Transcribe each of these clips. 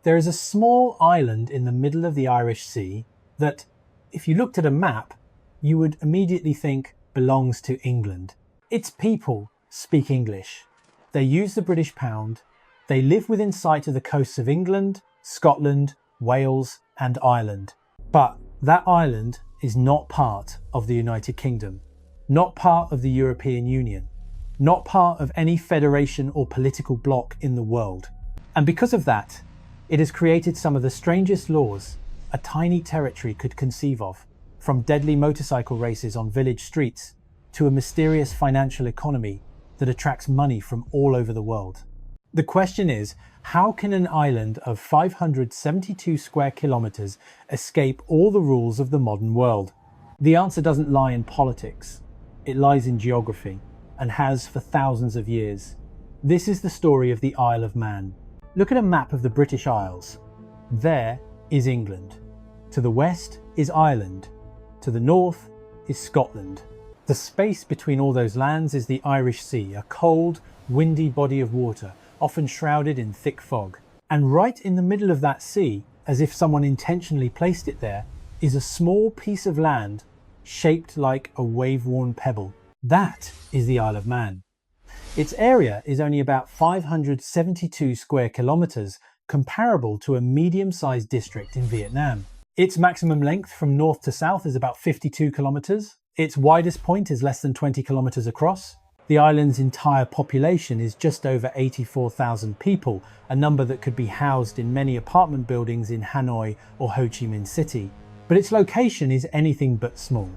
There is a small island in the middle of the Irish Sea that, if you looked at a map, you would immediately think belongs to England. Its people speak English. They use the British pound. They live within sight of the coasts of England, Scotland, Wales, and Ireland. But that island is not part of the United Kingdom, not part of the European Union, not part of any federation or political bloc in the world. And because of that, it has created some of the strangest laws a tiny territory could conceive of, from deadly motorcycle races on village streets to a mysterious financial economy that attracts money from all over the world. The question is, how can an island of 572 square kilometers escape all the rules of the modern world? The answer doesn't lie in politics. It lies in geography, and has for thousands of years. This is the story of the Isle of Man. Look at a map of the British Isles. There is England. To the west is Ireland. To the north is Scotland. The space between all those lands is the Irish Sea, a cold, windy body of water, often shrouded in thick fog. And right in the middle of that sea, as if someone intentionally placed it there, is a small piece of land shaped like a wave-worn pebble. That is the Isle of Man. Its area is only about 572 square kilometers, comparable to a medium-sized district in Vietnam. Its maximum length from north to south is about 52 kilometers. Its widest point is less than 20 kilometers across. The island's entire population is just over 84,000 people, a number that could be housed in many apartment buildings in Hanoi or Ho Chi Minh City. But its location is anything but small.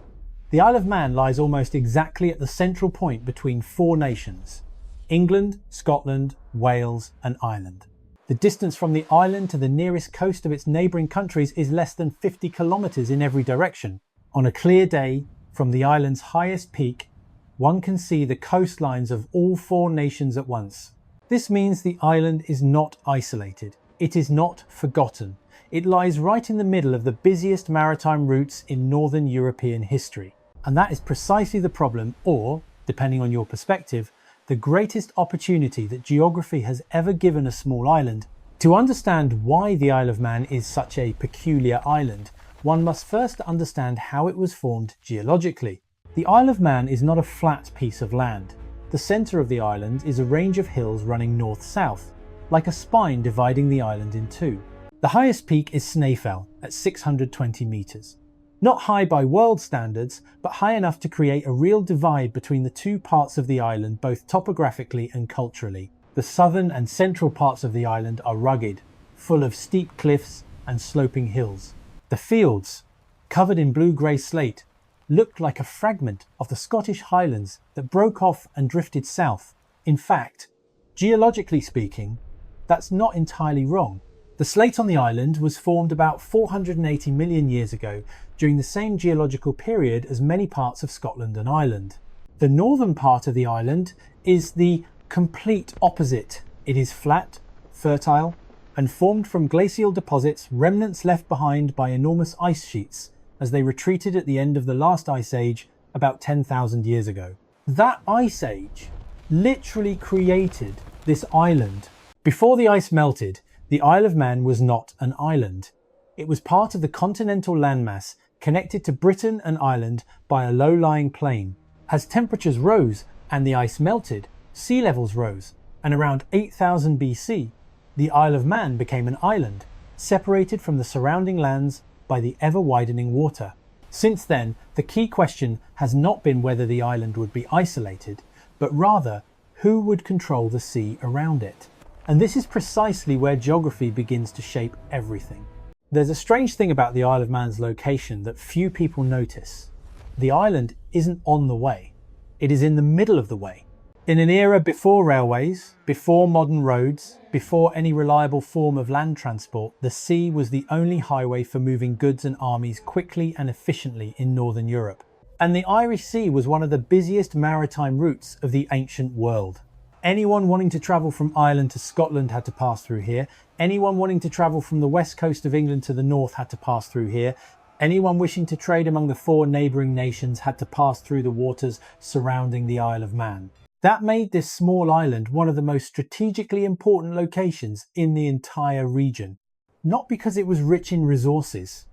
The Isle of Man lies almost exactly at the central point between four nations: England, Scotland, Wales, and Ireland. The distance from the island to the nearest coast of its neighbouring countries is less than 50 kilometres in every direction. On a clear day, from the island's highest peak, one can see the coastlines of all four nations at once. This means the island is not isolated. It is not forgotten. It lies right in the middle of the busiest maritime routes in Northern European history. And that is precisely the problem, or, depending on your perspective, the greatest opportunity that geography has ever given a small island. To understand why the Isle of Man is such a peculiar island, one must first understand how it was formed geologically. The Isle of Man is not a flat piece of land. The centre of the island is a range of hills running north-south, like a spine dividing the island in two. The highest peak is Snaefell at 620 metres. Not high by world standards, but high enough to create a real divide between the two parts of the island, both topographically and culturally. The southern and central parts of the island are rugged, full of steep cliffs and sloping hills. The fields, covered in blue-grey slate, looked like a fragment of the Scottish Highlands that broke off and drifted south. In fact, geologically speaking, that's not entirely wrong. The slate on the island was formed about 480 million years ago, during the same geological period as many parts of Scotland and Ireland. The northern part of the island is the complete opposite. It is flat, fertile, and formed from glacial deposits, remnants left behind by enormous ice sheets as they retreated at the end of the last ice age about 10,000 years ago. That ice age literally created this island. Before the ice melted, the Isle of Man was not an island. It was part of the continental landmass connected to Britain and Ireland by a low-lying plain. As temperatures rose and the ice melted, sea levels rose, and around 8000 BC, the Isle of Man became an island, separated from the surrounding lands by the ever-widening water. Since then, the key question has not been whether the island would be isolated, but rather who would control the sea around it. And this is precisely where geography begins to shape everything. There's a strange thing about the Isle of Man's location that few people notice. The island isn't on the way. It is in the middle of the way. In an era before railways, before modern roads, before any reliable form of land transport, the sea was the only highway for moving goods and armies quickly and efficiently in Northern Europe. And the Irish Sea was one of the busiest maritime routes of the ancient world. Anyone wanting to travel from Ireland to Scotland had to pass through here. Anyone wanting to travel from the west coast of England to the north had to pass through here. Anyone wishing to trade among the four neighbouring nations had to pass through the waters surrounding the Isle of Man. That made this small island one of the most strategically important locations in the entire region. not because it was rich in resources,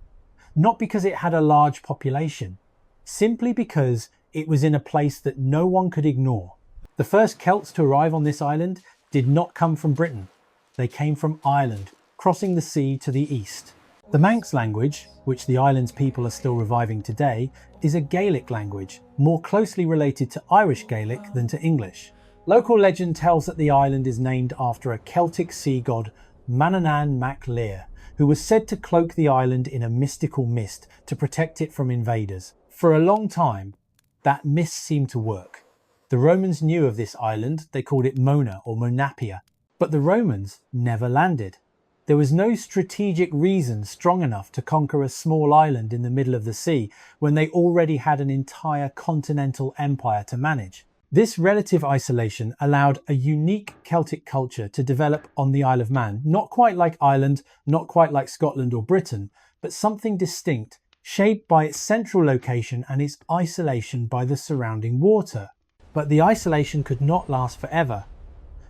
not because it had a large population, simply because it was in a place that no one could ignore. The first Celts to arrive on this island did not come from Britain. They came from Ireland, crossing the sea to the east. The Manx language, which the island's people are still reviving today, is a Gaelic language, more closely related to Irish Gaelic than to English. Local legend tells that the island is named after a Celtic sea god, Manannán mac Lir, who was said to cloak the island in a mystical mist to protect it from invaders. For a long time, that mist seemed to work. The Romans knew of this island, they called it Mona or Monapia, but the Romans never landed. There was no strategic reason strong enough to conquer a small island in the middle of the sea when they already had an entire continental empire to manage. This relative isolation allowed a unique Celtic culture to develop on the Isle of Man, not quite like Ireland, not quite like Scotland or Britain, but something distinct, shaped by its central location and its isolation by the surrounding water. But the isolation could not last forever,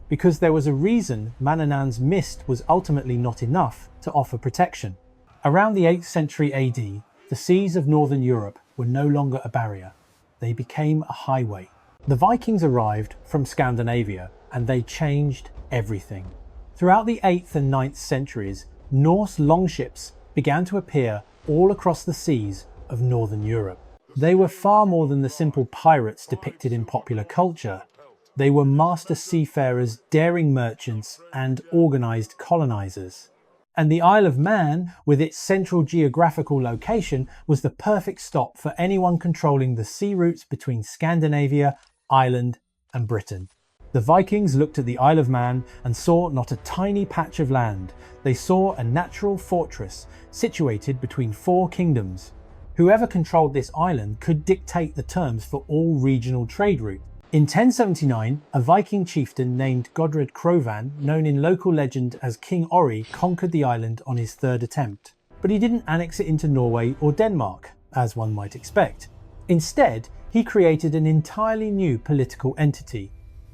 because there was a reason Manannán's mist was ultimately not enough to offer protection. Around the 8th century AD, the seas of northern Europe were no longer a barrier. They became a highway. The Vikings arrived from Scandinavia and they changed everything. Throughout the 8th and 9th centuries, Norse longships began to appear all across the seas of northern Europe. They were far more than the simple pirates depicted in popular culture. They were master seafarers, daring merchants, and organised colonisers. And the Isle of Man, with its central geographical location, was the perfect stop for anyone controlling the sea routes between Scandinavia, Ireland, and Britain. The Vikings looked at the Isle of Man and saw not a tiny patch of land. They saw a natural fortress situated between 4 kingdoms. Whoever controlled this island could dictate the terms for all regional trade routes. In 1079, a Viking chieftain named Godred Crovan, known in local legend as King Orry, conquered the island on his 3rd attempt. But he didn't annex it into Norway or Denmark, as one might expect. Instead, he created an entirely new political entity,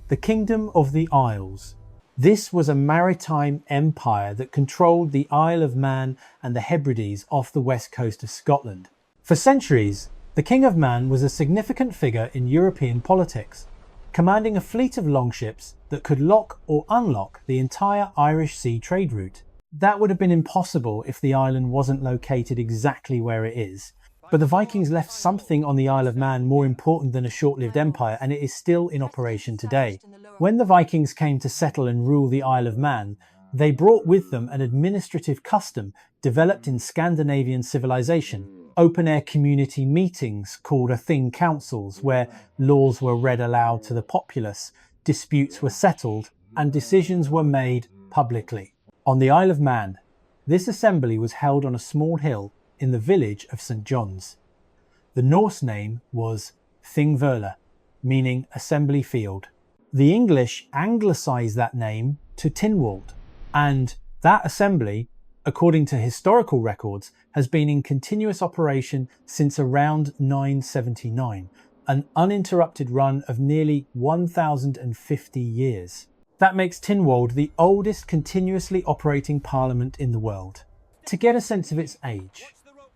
the Kingdom of the Isles. This was a maritime empire that controlled the Isle of Man and the Hebrides off the west coast of Scotland. For centuries, the King of Man was a significant figure in European politics, commanding a fleet of longships that could lock or unlock the entire Irish Sea trade route. That would have been impossible if the island wasn't located exactly where it is. But the Vikings left something on the Isle of Man more important than a short-lived empire, and it is still in operation today. When the Vikings came to settle and rule the Isle of Man, they brought with them an administrative custom developed in Scandinavian civilization. Open-air community meetings called a thing councils, where laws were read aloud to the populace, disputes were settled, and decisions were made publicly. On the Isle of Man, this assembly was held on a small hill in the village of St. John's. The Norse name was Thingvellir, meaning assembly field. The English anglicised that name to Tynwald, and that assembly, according to historical records, has been in continuous operation since around 979, an uninterrupted run of nearly 1,050 years. That makes Tynwald the oldest continuously operating parliament in the world. To get a sense of its age,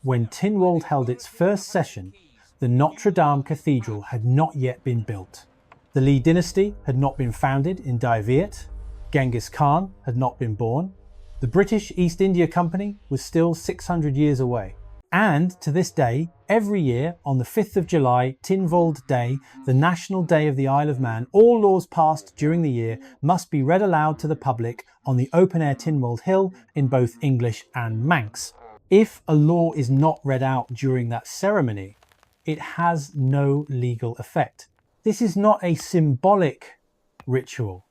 when Tynwald held its first session, the Notre Dame Cathedral had not yet been built. The Lee dynasty had not been founded in Daiviet, Genghis Khan had not been born, the British East India Company was still 600 years away. And to this day, every year on the 5th of July, Tynwald Day, the National Day of the Isle of Man, all laws passed during the year must be read aloud to the public on the open-air Tynwald Hill in both English and Manx. If a law is not read out during that ceremony, it has no legal effect. This is not a symbolic ritual.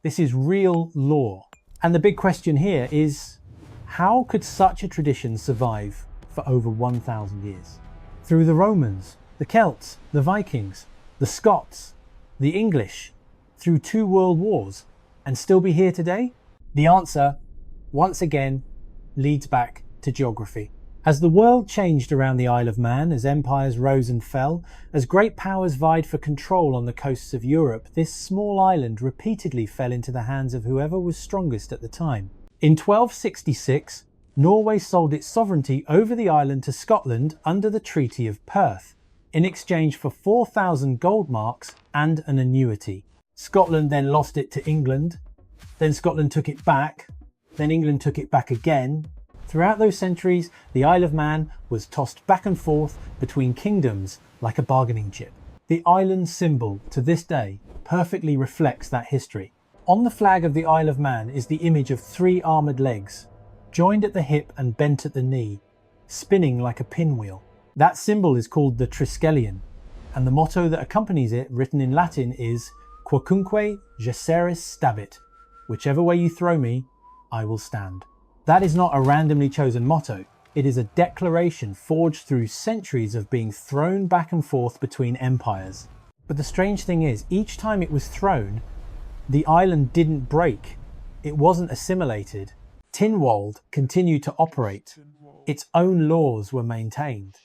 This is real law. And the big question here is, how could such a tradition survive for over 1,000 years? Through the Romans, the Celts, the Vikings, the Scots, the English, through 2 world wars, and still be here today? The answer, once again, leads back to geography. As the world changed around the Isle of Man, as empires rose and fell, as great powers vied for control on the coasts of Europe, this small island repeatedly fell into the hands of whoever was strongest at the time. In 1266, Norway sold its sovereignty over the island to Scotland under the Treaty of Perth, in exchange for 4,000 gold marks and an annuity. Scotland then lost it to England, then Scotland took it back, then England took it back again. Throughout those centuries, the Isle of Man was tossed back and forth between kingdoms like a bargaining chip. The island symbol, to this day, perfectly reflects that history. On the flag of the Isle of Man is the image of 3 armoured legs, joined at the hip and bent at the knee, spinning like a pinwheel. That symbol is called the Triskelion, and the motto that accompanies it, written in Latin, is Quocunque jeceris stabit, whichever way you throw me, I will stand. That is not a randomly chosen motto, it is a declaration forged through centuries of being thrown back and forth between empires. But the strange thing is, each time it was thrown, the island didn't break, it wasn't assimilated. Tynwald continued to operate, its own laws were maintained,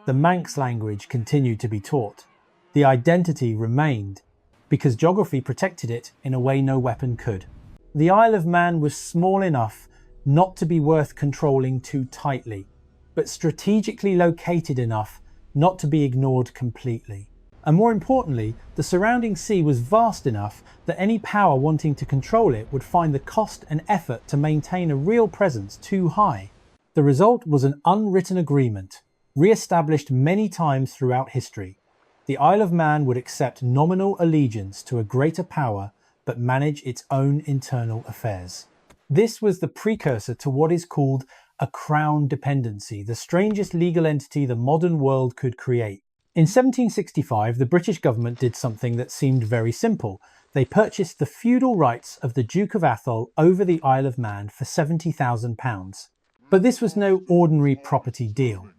the Manx language continued to be taught, the identity remained, because geography protected it in a way no weapon could. The Isle of Man was small enough not to be worth controlling too tightly, but strategically located enough not to be ignored completely. And more importantly, the surrounding sea was vast enough that any power wanting to control it would find the cost and effort to maintain a real presence too high. The result was an unwritten agreement, re-established many times throughout history. The Isle of Man would accept nominal allegiance to a greater power, but manage its own internal affairs. This was the precursor to what is called a crown dependency, the strangest legal entity the modern world could create. In 1765, the British government did something that seemed very simple. They purchased the feudal rights of the Duke of Atholl over the Isle of Man for £70,000. But this was no ordinary property deal.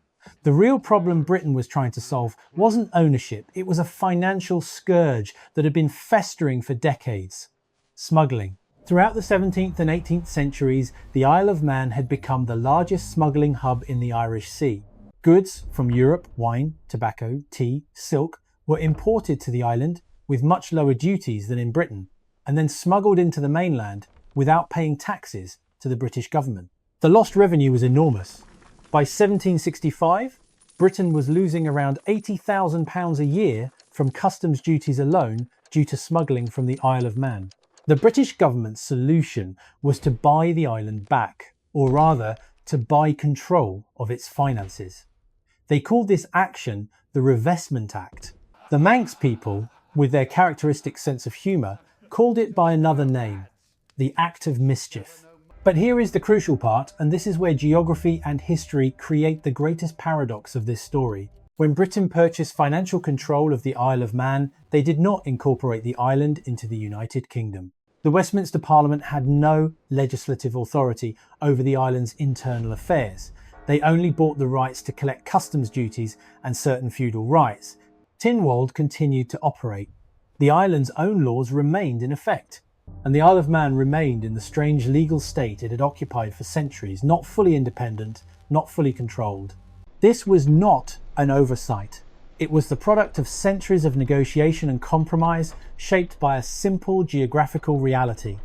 The real problem Britain was trying to solve wasn't ownership, it was a financial scourge that had been festering for decades: smuggling. Throughout the 17th and 18th centuries, the Isle of Man had become the largest smuggling hub in the Irish Sea. Goods from Europe, wine, tobacco, tea, silk, were imported to the island with much lower duties than in Britain, and then smuggled into the mainland without paying taxes to the British government. The lost revenue was enormous. By 1765, Britain was losing around £80,000 a year from customs duties alone due to smuggling from the Isle of Man. The British government's solution was to buy the island back, or rather, to buy control of its finances. They called this action the Revestment Act. The Manx people, with their characteristic sense of humour, called it by another name, the Act of Mischief. But here is the crucial part, and this is where geography and history create the greatest paradox of this story. When Britain purchased financial control of the Isle of Man, they did not incorporate the island into the United Kingdom. The Westminster Parliament had no legislative authority over the island's internal affairs. They only bought the rights to collect customs duties and certain feudal rights. Tynwald continued to operate. The island's own laws remained in effect, and the Isle of Man remained in the strange legal state it had occupied for centuries, not fully independent, not fully controlled. This was not an oversight. It was the product of centuries of negotiation and compromise, shaped by a simple geographical reality.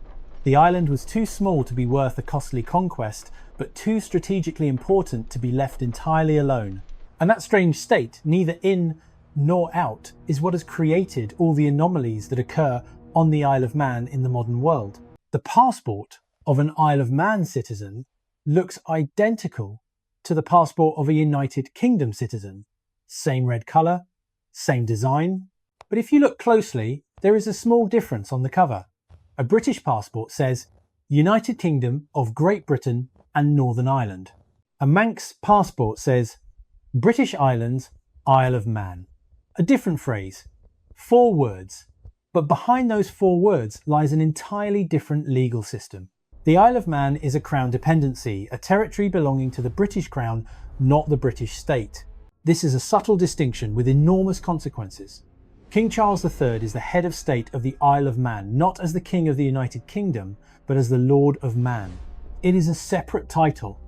The island was too small to be worth a costly conquest, but too strategically important to be left entirely alone. And that strange state, neither in nor out, is what has created all the anomalies that occur on the Isle of Man in the modern world. The passport of an Isle of Man citizen looks identical to the passport of a United Kingdom citizen. Same red colour, same design. But if you look closely, there is a small difference on the cover. A British passport says United Kingdom of Great Britain and Northern Ireland. A Manx passport says British Islands, Isle of Man. A different phrase, 4 words. But behind those 4 words lies an entirely different legal system. The Isle of Man is a crown dependency, a territory belonging to the British Crown, not the British state. This is a subtle distinction with enormous consequences. King Charles III is the head of state of the Isle of Man, not as the King of the United Kingdom, but as the Lord of Man. It is a separate title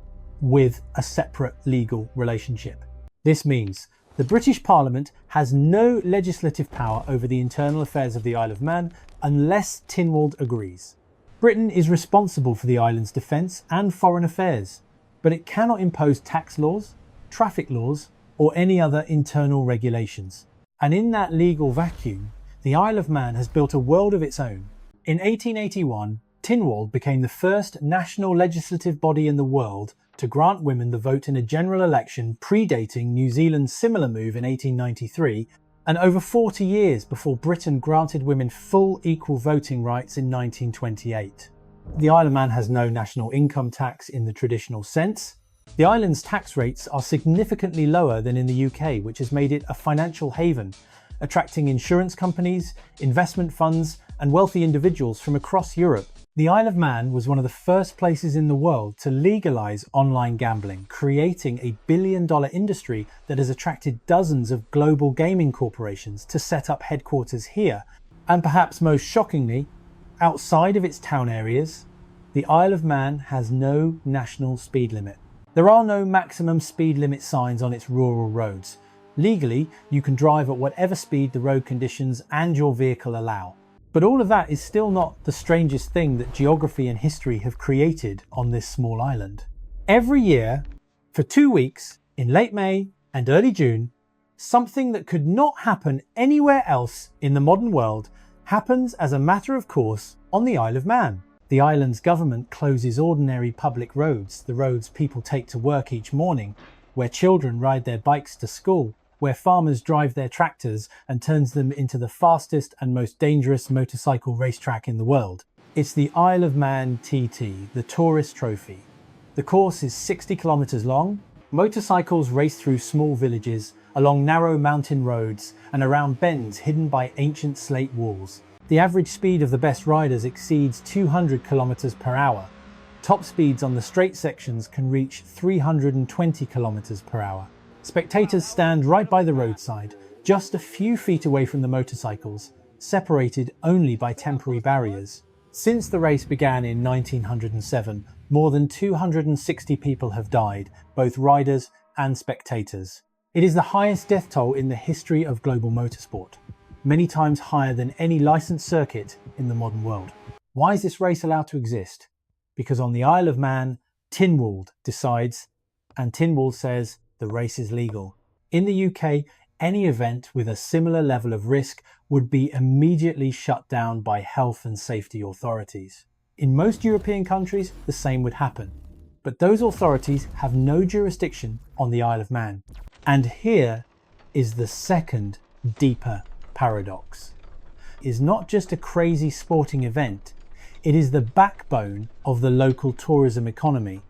with a separate legal relationship. This means the British Parliament has no legislative power over the internal affairs of the Isle of Man unless Tynwald agrees. Britain is responsible for the island's defence and foreign affairs. but it cannot impose tax laws, traffic laws, or any other internal regulations. And in that legal vacuum, the Isle of Man has built a world of its own. In 1881, Tynwald became the first national legislative body in the world to grant women the vote in a general election predating New Zealand's similar move in 1893, and over 40 years before Britain granted women full equal voting rights in 1928. The Isle of Man has no national income tax in the traditional sense. The island's tax rates are significantly lower than in the UK, which has made it a financial haven, attracting insurance companies, investment funds, and wealthy individuals from across Europe. The Isle of Man was one of the first places in the world to legalise online gambling, creating a billion-dollar industry that has attracted dozens of global gaming corporations to set up headquarters here. And perhaps most shockingly, outside of its town areas, the Isle of Man has no national speed limit. There are no maximum speed limit signs on its rural roads. Legally, you can drive at whatever speed the road conditions and your vehicle allow. But all of that is still not the strangest thing that geography and history have created on this small island. Every year, for 2 weeks, in late May and early June, something that could not happen anywhere else in the modern world happens as a matter of course on the Isle of Man. The island's government closes ordinary public roads, the roads people take to work each morning, where children ride their bikes to school, where farmers drive their tractors, and turns them into the fastest and most dangerous motorcycle racetrack in the world. It's the Isle of Man TT, the Tourist Trophy. The course is 60 kilometers long. Motorcycles race through small villages, along narrow mountain roads, and around bends hidden by ancient slate walls. The average speed of the best riders exceeds 200 kilometers per hour. Top speeds on the straight sections can reach 320 kilometers per hour. Spectators stand right by the roadside, just a few feet away from the motorcycles, separated only by temporary barriers. Since the race began in 1907, more than 260 people have died, both riders and spectators. It is the highest death toll in the history of global motorsport, many times higher than any licensed circuit in the modern world. Why is this race allowed to exist? Because on the Isle of Man, Tynwald decides, and Tynwald says, the race is legal. In the UK, any event with a similar level of risk would be immediately shut down by health and safety authorities. In most European countries, the same would happen. But those authorities have no jurisdiction on the Isle of Man. And here is the second, deeper paradox. It is not just a crazy sporting event, it is the backbone of the local tourism economy.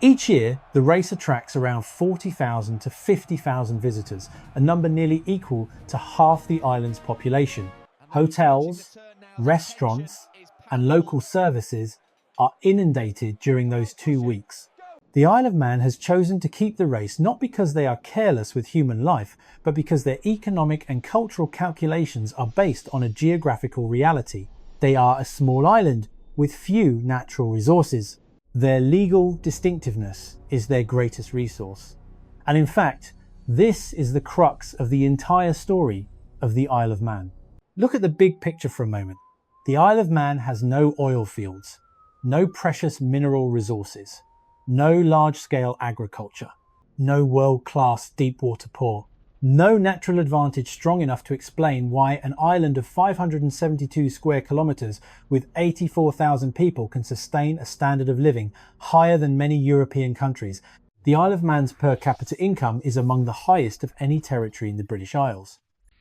Each year, the race attracts around 40,000 to 50,000 visitors, a number nearly equal to half the island's population. Hotels, restaurants, and local services are inundated during those 2 weeks. The Isle of Man has chosen to keep the race not because they are careless with human life, but because their economic and cultural calculations are based on a geographical reality. They are a small island with few natural resources. Their legal distinctiveness is their greatest resource. And in fact, this is the crux of the entire story of the Isle of Man. Look at the big picture for a moment. The Isle of Man has no oil fields, no precious mineral resources, no large-scale agriculture, no world-class deep-water port, no natural advantage strong enough to explain why an island of 572 square kilometres with 84,000 people can sustain a standard of living higher than many European countries. The Isle of Man's per capita income is among the highest of any territory in the British Isles.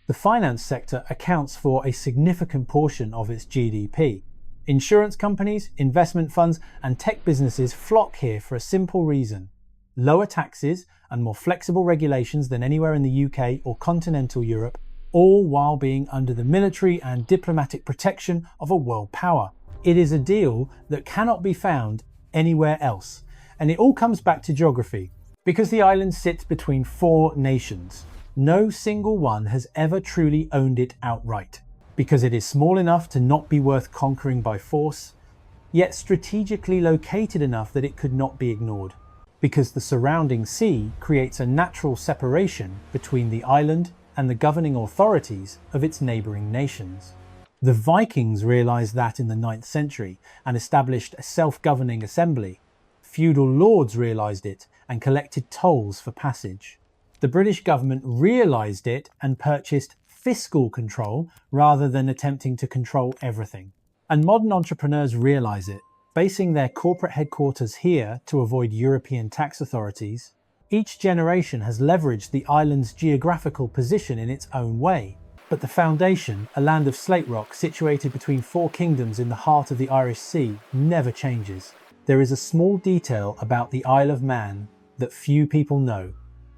The finance sector accounts for a significant portion of its GDP. Insurance companies, investment funds, and tech businesses flock here for a simple reason: lower taxes and more flexible regulations than anywhere in the UK or continental Europe, all while being under the military and diplomatic protection of a world power. It is a deal that cannot be found anywhere else. And it all comes back to geography. Because the island sits between 4 nations, no single one has ever truly owned it outright. Because it is small enough to not be worth conquering by force, yet strategically located enough that it could not be ignored. Because the surrounding sea creates a natural separation between the island and the governing authorities of its neighbouring nations. The Vikings realised that in the 9th century and established a self-governing assembly. Feudal lords realised it and collected tolls for passage. The British government realised it and purchased fiscal control rather than attempting to control everything. And modern entrepreneurs realise it, basing their corporate headquarters here to avoid European tax authorities. Each generation has leveraged the island's geographical position in its own way. But the foundation, a land of slate rock situated between four kingdoms in the heart of the Irish Sea, never changes. There is a small detail about the Isle of Man that few people know,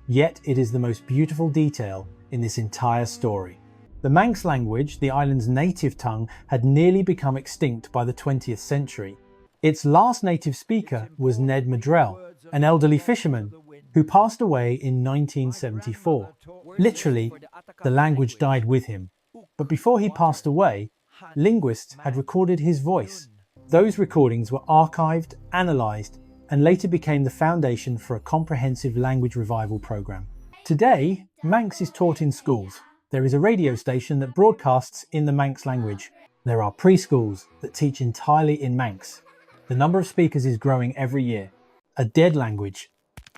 yet it is the most beautiful detail in this entire story. The Manx language, the island's native tongue, had nearly become extinct by the 20th century. Its last native speaker was Ned Madrell, an elderly fisherman who passed away in 1974. Literally, the language died with him. But before he passed away, linguists had recorded his voice. Those recordings were archived, analysed, and later became the foundation for a comprehensive language revival program. Today, Manx is taught in schools. There is a radio station that broadcasts in the Manx language. There are preschools that teach entirely in Manx. The number of speakers is growing every year. A dead language,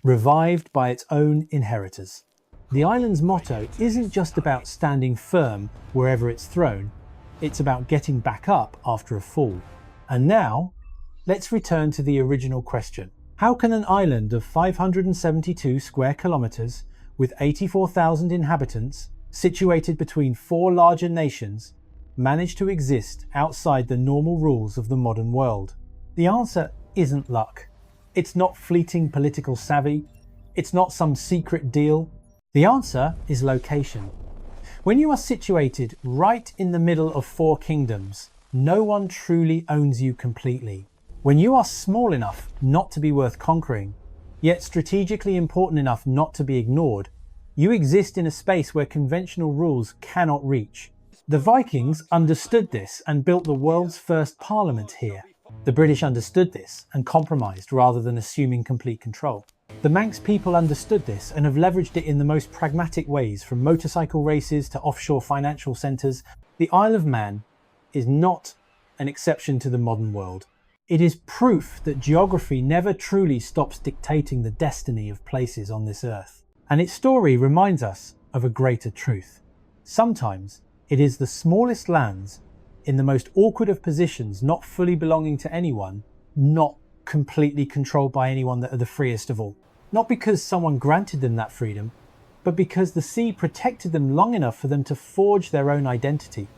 revived by its own inheritors. The island's motto isn't just about standing firm wherever it's thrown, it's about getting back up after a fall. And now, let's return to the original question. How can an island of 572 square kilometres with 84,000 inhabitants, situated between four larger nations, manage to exist outside the normal rules of the modern world? The answer isn't luck. It's not fleeting political savvy. It's not some secret deal. The answer is location. When you are situated right in the middle of four kingdoms, no one truly owns you completely. When you are small enough not to be worth conquering, yet strategically important enough not to be ignored, you exist in a space where conventional rules cannot reach. The Vikings understood this and built the world's first parliament here. The British understood this and compromised rather than assuming complete control. The Manx people understood this and have leveraged it in the most pragmatic ways, from motorcycle races to offshore financial centres. The Isle of Man is not an exception to the modern world. It is proof that geography never truly stops dictating the destiny of places on this earth. And its story reminds us of a greater truth. Sometimes it is the smallest lands in the most awkward of positions, not fully belonging to anyone, not completely controlled by anyone, that are the freest of all. Not because someone granted them that freedom, but because the sea protected them long enough for them to forge their own identity.